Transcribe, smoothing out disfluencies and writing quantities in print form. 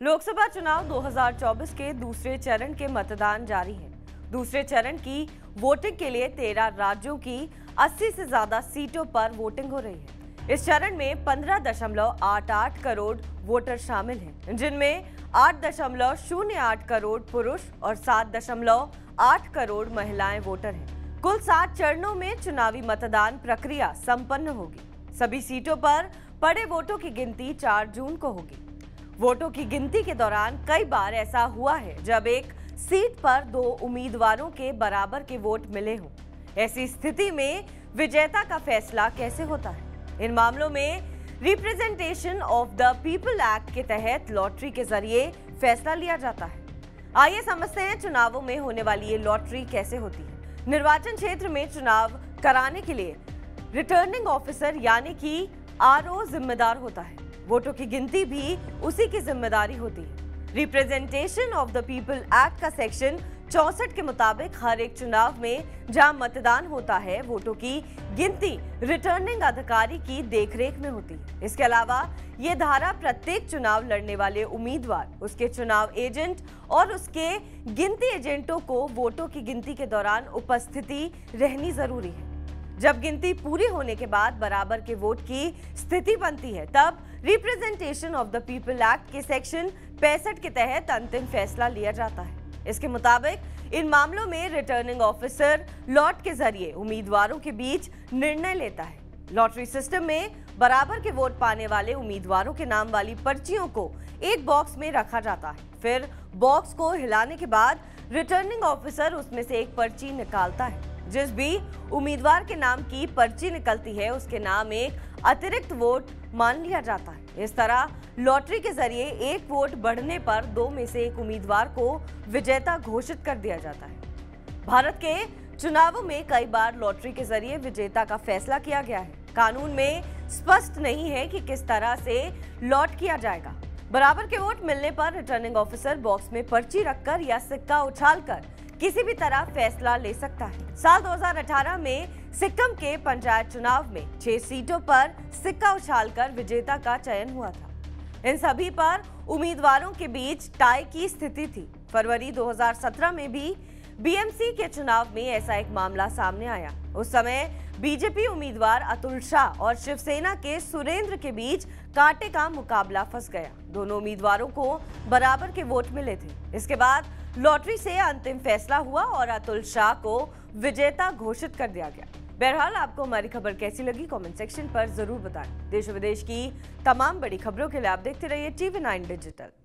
लोकसभा चुनाव 2024 के दूसरे चरण के मतदान जारी है। दूसरे चरण की वोटिंग के लिए 13 राज्यों की 80 से ज्यादा सीटों पर वोटिंग हो रही है। इस चरण में 15.88 करोड़ वोटर शामिल हैं, जिनमें 8.08 करोड़ पुरुष और 7.8 करोड़ महिलाएं वोटर हैं। कुल 7 चरणों में चुनावी मतदान प्रक्रिया संपन्न होगी। सभी सीटों पर पड़े वोटों की गिनती 4 जून को होगी। वोटों की गिनती के दौरान कई बार ऐसा हुआ है जब एक सीट पर 2 उम्मीदवारों के बराबर के वोट मिले हों। ऐसी स्थिति में विजेता का फैसला कैसे होता है? इन मामलों में representation of the people act के तहत लॉटरी के जरिए फैसला लिया जाता है। आइए समझते हैं चुनावों में होने वाली ये लॉटरी कैसे होती है। निर्वाचन क्षेत्र में चुनाव कराने के लिए रिटर्निंग ऑफिसर यानी कि आरओ जिम्मेदार होता है। वोटों की गिनती भी उसी की जिम्मेदारी होती है। Representation of the people act का सेक्शन 64 के मुताबिक हर एक चुनाव में जहां मतदान होता है, वोटों की गिनती रिटर्निंग अधिकारी की देखरेख में होती है। इसके अलावा ये धारा प्रत्येक चुनाव लड़ने वाले उम्मीदवार, उसके चुनाव एजेंट और उसके गिनती एजेंटों को वोटों की गिनती के दौरान उपस्थिति रहनी जरूरी है। जब गिनती पूरी होने के बाद बराबर के वोट की स्थिति बनती है, तब representation of the people act के सेक्शन 65 के तहत अंतिम फैसला लिया जाता है। इसके मुताबिक इन मामलों में रिटर्निंग ऑफिसर लॉट के जरिए उम्मीदवारों के बीच निर्णय लेता है। लॉटरी सिस्टम में बराबर के वोट पाने वाले उम्मीदवारों के नाम वाली पर्चियों को एक बॉक्स में रखा जाता है। फिर बॉक्स को हिलाने के बाद रिटर्निंग ऑफिसर उसमें से एक पर्ची निकालता है। जिस भी उम्मीदवार के नाम की पर्ची निकलती है, उसके नाम एक अतिरिक्त वोट मान लिया जाता है। इस तरह लॉटरी के जरिए एक वोट बढ़ने पर 2 में से एक उम्मीदवार को विजेता घोषित कर दिया जाता है। भारत के चुनावों में कई बार लॉटरी के जरिए विजेता का फैसला किया गया है। कानून में स्पष्ट नहीं है कि किस तरह से लॉट किया जाएगा। बराबर के वोट मिलने पर रिटर्निंग ऑफिसर बॉक्स में पर्ची रखकर या सिक्का उछालकर किसी भी तरह फैसला ले सकता है। साल 2018 में सिक्किम के पंचायत चुनाव में 6 सीटों पर सिक्का उछालकर विजेता का चयन हुआ था। इन सभी पर उम्मीदवारों के बीच टाई की स्थिति थी। फरवरी 2017 में भी बीएमसी के चुनाव में ऐसा एक मामला सामने आया। उस समय बीजेपी उम्मीदवार अतुल शाह और शिवसेना के सुरेंद्र के बीच कांटे का मुकाबला फंस गया। दोनों उम्मीदवारों को बराबर के वोट मिले थे। इसके बाद लॉटरी से अंतिम फैसला हुआ और अतुल शाह को विजेता घोषित कर दिया गया। बहरहाल, आपको हमारी खबर कैसी लगी कमेंट सेक्शन पर जरूर बताएं। देश विदेश की तमाम बड़ी खबरों के लिए आप देखते रहिए TV9 डिजिटल।